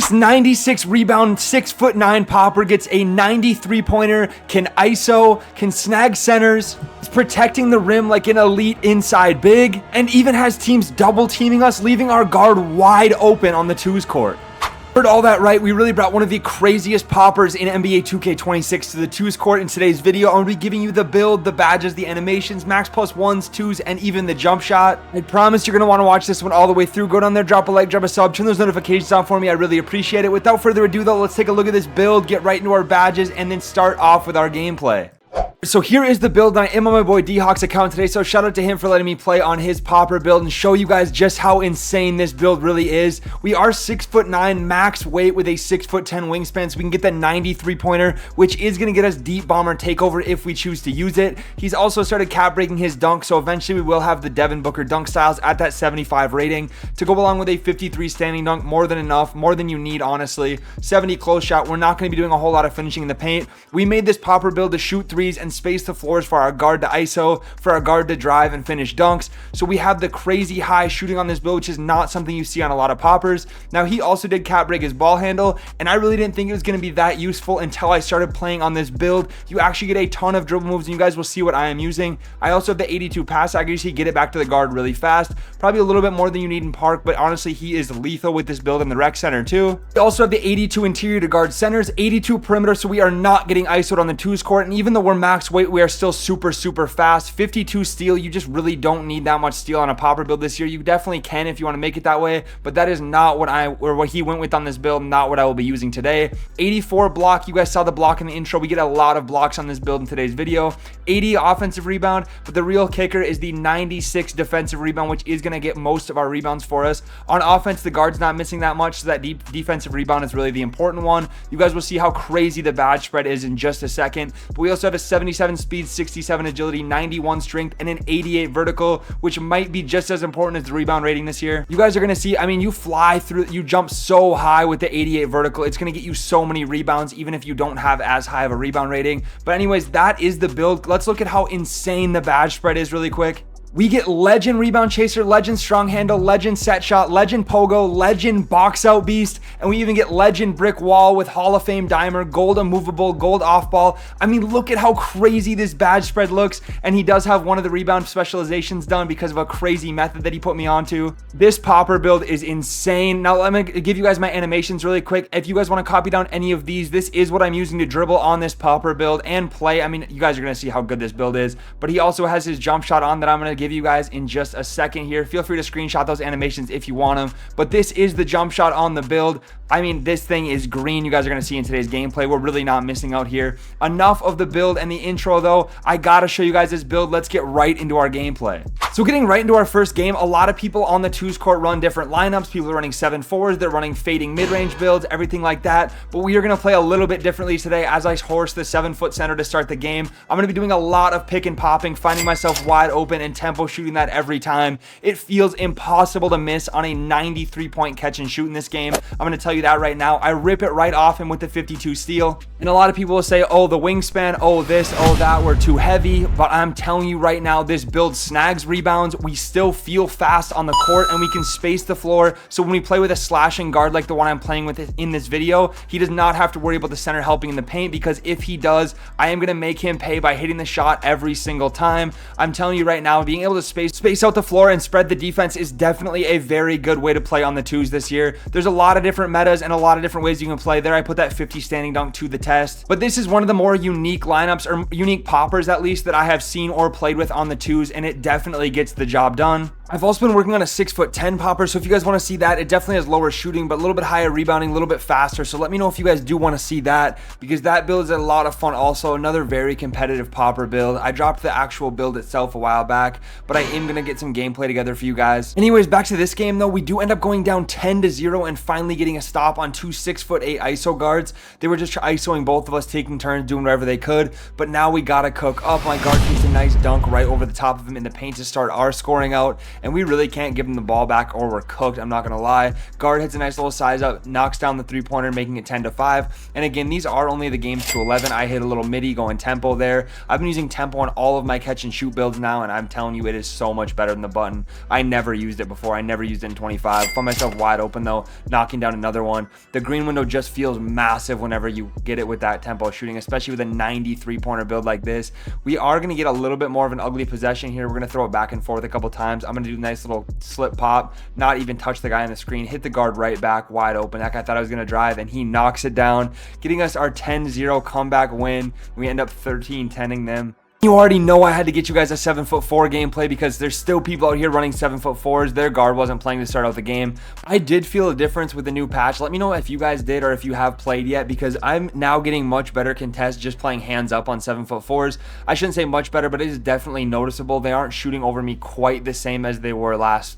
This 96 rebound, 6'9" popper gets a 93 pointer, can ISO, can snag centers, is protecting the rim like an elite inside big, and even has teams double teaming us, leaving our guard wide open on the twos court. Heard all that right, we really brought one of the craziest poppers in NBA 2K26 to the twos court in today's video. I'm going to be giving you the build, the badges, the animations, max plus ones, twos, and even the jump shot. I promise you're going to want to watch this one all the way through. Go down there, drop a like, drop a sub, turn those notifications on for me. I really appreciate it. Without further ado though, let's take a look at this build, get right into our badges, and then start off with our gameplay. So here is the build, and I am on my boy D-Hawk's account today, so shout out to him for letting me play on his popper build and show you guys just how insane this build really is. We are 6'9", max weight with a 6'10" wingspan, so we can get that 93 pointer, which is going to get us deep bomber takeover if we choose to use it. He's also started cap breaking his dunk, so eventually we will have the Devin Booker dunk styles at that 75 rating to go along with a 53 standing dunk. More than enough, more than you need, honestly. 70 close shot. We're not going to be doing a whole lot of finishing in the paint. We made this popper build to shoot threes and space the floors for our guard to ISO, for our guard to drive and finish dunks. So we have the crazy high shooting on this build, which is not something you see on a lot of poppers. Now he also did cap break his ball handle, and I really didn't think it was going to be that useful until I started playing on this build. You actually get a ton of dribble moves, and you guys will see what I am using. I also have the 82 pass accuracy, get it back to the guard really fast. Probably a little bit more than you need in park, but honestly he is lethal with this build in the rec center too. We also have the 82 interior to guard centers, 82 perimeter, so we are not getting ISO'd on the twos court, and even though we're max weight, we are still super fast. 52 steal, you just really don't need that much steal on a popper build this year. You definitely can if you want to make it that way, but that is not what he went with on this build, not what I will be using today. 84 block, you guys saw the block in the intro. We get a lot of blocks on this build in today's video. 80 offensive rebound, but the real kicker is the 96 defensive rebound, which is going to get most of our rebounds for us. On offense, the guard's not missing that much, so that deep defensive rebound is really the important one. You guys will see how crazy the badge spread is in just a second, but we also have a 77 speed, 67 agility, 91 strength, and an 88 vertical, which might be just as important as the rebound rating this year. You guys are going to see, I mean, you fly through, you jump so high with the 88 vertical. It's going to get you so many rebounds, even if you don't have as high of a rebound rating. But anyways, that is the build. Let's look at how insane the badge spread is really quick. We get legend rebound chaser, legend strong handle, legend set shot, legend pogo, legend box out beast, and we even get legend brick wall with Hall of Fame dimer, gold immovable, gold off ball. I mean, look at how crazy this badge spread looks, and he does have one of the rebound specializations done because of a crazy method that he put me onto. This popper build is insane. Now let me give you guys my animations really quick. If you guys want to copy down any of these, this is what I'm using to dribble on this popper build and play. I mean, you guys are going to see how good this build is, but he also has his jump shot on that I'm going to give you guys in just a second here. Feel free to screenshot those animations if you want them, but this is the jump shot on the build. I mean, this thing is green. You guys are going to see in today's gameplay. We're really not missing out here. Enough of the build and the intro though. I gotta show you guys this build. Let's get right into our gameplay. So getting right into our first game, a lot of people on the twos court run different lineups. People are running 7-4s, they're running fading mid-range builds, everything like that, but we are going to play a little bit differently today. As I horse the 7-foot center to start the game, I'm going to be doing a lot of pick and popping, finding myself wide open and tempo shooting that every time. It feels impossible to miss on a 93 point catch and shoot in this game. I'm going to tell you that right now. I rip it right off him with the 52 steal, and a lot of people will say, oh, the wingspan, oh this, oh that, we're too heavy, but I'm telling you right now, this build snags rebounds. We still feel fast on the court, and we can space the floor, so when we play with a slashing guard like the one I'm playing with in this video, he does not have to worry about the center helping in the paint, because if he does, I am going to make him pay by hitting the shot every single time. I'm telling you right now, being able to space out the floor and spread the defense is definitely a very good way to play on the twos this year. There's a lot of different metas and a lot of different ways you can play. There I put that 50 standing dunk to the test, but this is one of the more unique lineups, or unique poppers at least, that I have seen or played with on the twos, and it definitely gets the job done. I've also been working on a 6'10" popper, so if you guys want to see that, it definitely has lower shooting, but a little bit higher rebounding, a little bit faster, so let me know if you guys do want to see that, because that build is a lot of fun. Also, another very competitive popper build. I dropped the actual build itself a while back, but I am going to get some gameplay together for you guys. Anyways, back to this game though, we do end up going down 10-0 and finally getting a stop on two 6'8" ISO guards. They were just ISOing both of us, taking turns, doing whatever they could, but now we gotta cook up. My guard takes a nice dunk right over the top of him in the paint to start our scoring out, and we really can't give them the ball back or we're cooked. I'm not gonna lie. Guard hits a nice little size up, knocks down the 3-pointer, making it 10-5. And again, these are only the games to 11. I hit a little midi going tempo there. I've been using tempo on all of my catch and shoot builds now, and I'm telling you, it is so much better than the button. I never used it before. I never used it in 25. Found myself wide open though, knocking down another one. The green window just feels massive whenever you get it with that tempo shooting, especially with a 93-pointer build like this. We are going to get a little bit more of an ugly possession here. We're going to throw it back and forth a couple times. I'm going to do a nice little slip pop, not even touch the guy on the screen, hit the guard right back wide open. That guy thought I was going to drive, and he knocks it down, getting us our 10-0 comeback win. We end up 13-10ing them. You already know I had to get you guys a 7'4" gameplay because there's still people out here running 7'4s. Their guard wasn't playing to start out the game. I did feel a difference with the new patch. Let me know if you guys did or if you have played yet, because I'm now getting much better contests just playing hands up on 7'4s. I shouldn't say much better, but it is definitely noticeable. They aren't shooting over me quite the same as they were last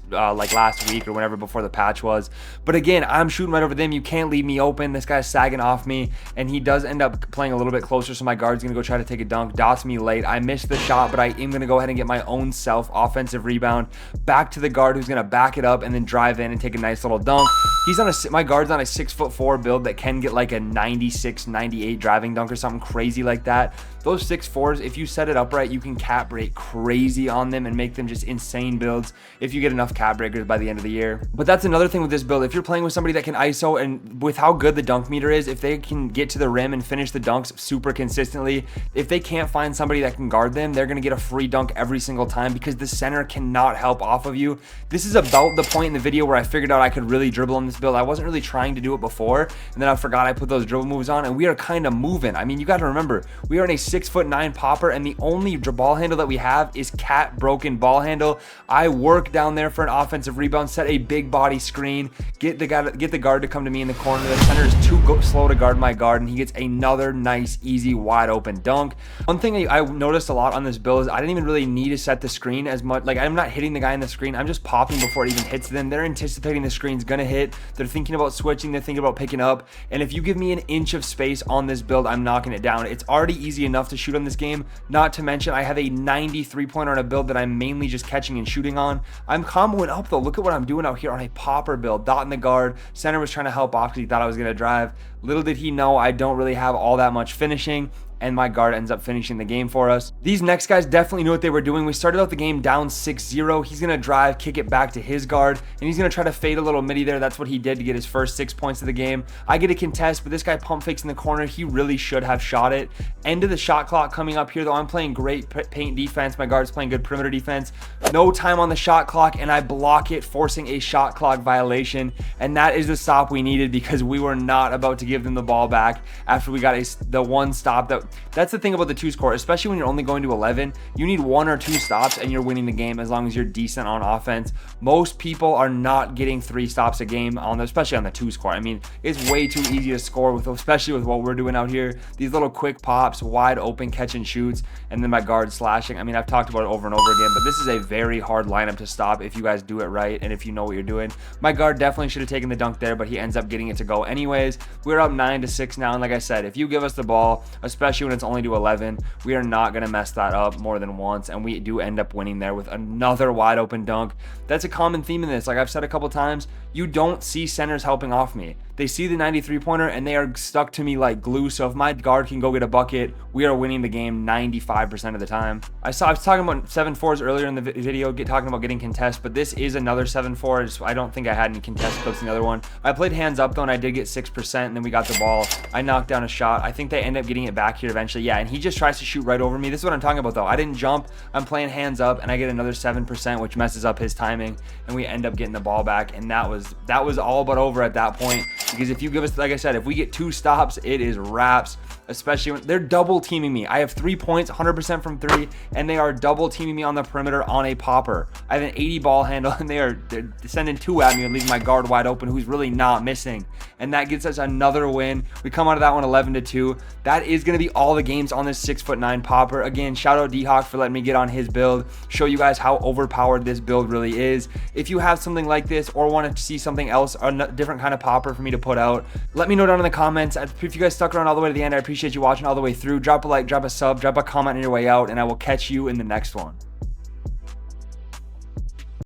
week or whenever before the patch was. But again, I'm shooting right over them. You can't leave me open. This guy's sagging off me, and he does end up playing a little bit closer, so my guard's gonna go try to take a dunk. Dots me late. I missed the shot, but I am going to go ahead and get my own self offensive rebound back to the guard, who's going to back it up and then drive in and take a nice little dunk. He's on my guard's on a 6'4" build that can get like a 96, 98 driving dunk or something crazy like that. Those 6'4s, if you set it up right, you can cap break crazy on them and make them just insane builds if you get enough cap breakers by the end of the year. But that's another thing with this build. If you're playing with somebody that can ISO, and with how good the dunk meter is, if they can get to the rim and finish the dunks super consistently, if they can't find somebody that can guard them, they're going to get a free dunk every single time because the center cannot help off of you. This is about the point in the video where I figured out I could really dribble on this build. I wasn't really trying to do it before, and then I forgot I put those dribble moves on, and we are kind of moving. I mean, you got to remember, we are in a 6'9" popper, and the only ball handle that we have is cat broken ball handle. I work down there for an offensive rebound, set a big body screen, get the guard to come to me in the corner. The center is too slow to guard my guard, and he gets another nice, easy, wide open dunk. One thing I noticed a lot on this build is I didn't even really need to set the screen as much. Like, I'm not hitting the guy in the screen. I'm just popping before it even hits them. They're anticipating the screen's gonna hit. They're thinking about switching. They're thinking about picking up. And if you give me an inch of space on this build, I'm knocking it down. It's already easy enough to shoot on this game. Not to mention, I have a 93-pointer on a build that I'm mainly just catching and shooting on. I'm comboing up though. Look at what I'm doing out here on a popper build. Dot in the guard. Center was trying to help off because he thought I was gonna drive. Little did he know I don't really have all that much finishing, and my guard ends up finishing the game for us. These next guys definitely knew what they were doing. We started out the game down 6-0. He's going to drive, kick it back to his guard, and he's going to try to fade a little midi there. That's what he did to get his first 6 points of the game. I get a contest, but this guy pump fakes in the corner. He really should have shot it. End of the shot clock coming up here, though. I'm playing great paint defense. My guard's playing good perimeter defense. No time on the shot clock, and I block it, forcing a shot clock violation. And that is the stop we needed because we were not about to give them the ball back after we got the one stop. That's the thing about the 2 score, especially when you're only going to 11. You need 1 or 2 stops and you're winning the game as long as you're decent on offense. Most people are not getting 3 stops a game especially on the 2 score. I mean, it's way too easy to score especially with what we're doing out here. These little quick pops, wide open catch and shoots, and then my guard slashing. I mean, I've talked about it over and over again, but this is a very hard lineup to stop if you guys do it right and if you know what you're doing. My guard definitely should have taken the dunk there, but he ends up getting it to go anyways. We're up 9-6 now, and like I said, if you give us the ball, especially when it's only to 11, we are not going to mess that up more than once, and we do end up winning there with another wide open dunk. That's a common theme in this. Like I've said a couple times, you don't see centers helping off me. They see the 93-pointer and they are stuck to me like glue. So if my guard can go get a bucket, we are winning the game 95% of the time. I was talking about 7-4s earlier in the video, talking about getting contest, but this is another 7-4. I don't think I had any contest clips in the other one. I played hands up though, and I did get 6%, and then we got the ball. I knocked down a shot. I think they end up getting it back here eventually. Yeah, and he just tries to shoot right over me. This is what I'm talking about though. I didn't jump. I'm playing hands up, and I get another 7%, which messes up his timing, and we end up getting the ball back. And that was all but over at that point, because if you give us, like I said, if we get 2 stops, it is wraps. Especially when they're double teaming me. I have 3 points, 100% from 3, and they are double teaming me on the perimeter on a popper. I have an 80 ball handle, and they're sending 2 at me and leaving my guard wide open, who's really not missing. And that gets us another win. We come out of that one 11-2. That is going to be all the games on this 6'9" popper. Again, shout out D-Hawk for letting me get on his build, show you guys how overpowered this build really is. If you have something like this or want to see something else, a different kind of popper for me to put out, let me know down in the comments. If you guys stuck around all the way to the end, I appreciate you watching all the way through. Drop a like, drop a sub, drop a comment on your way out, and I will catch you in the next one.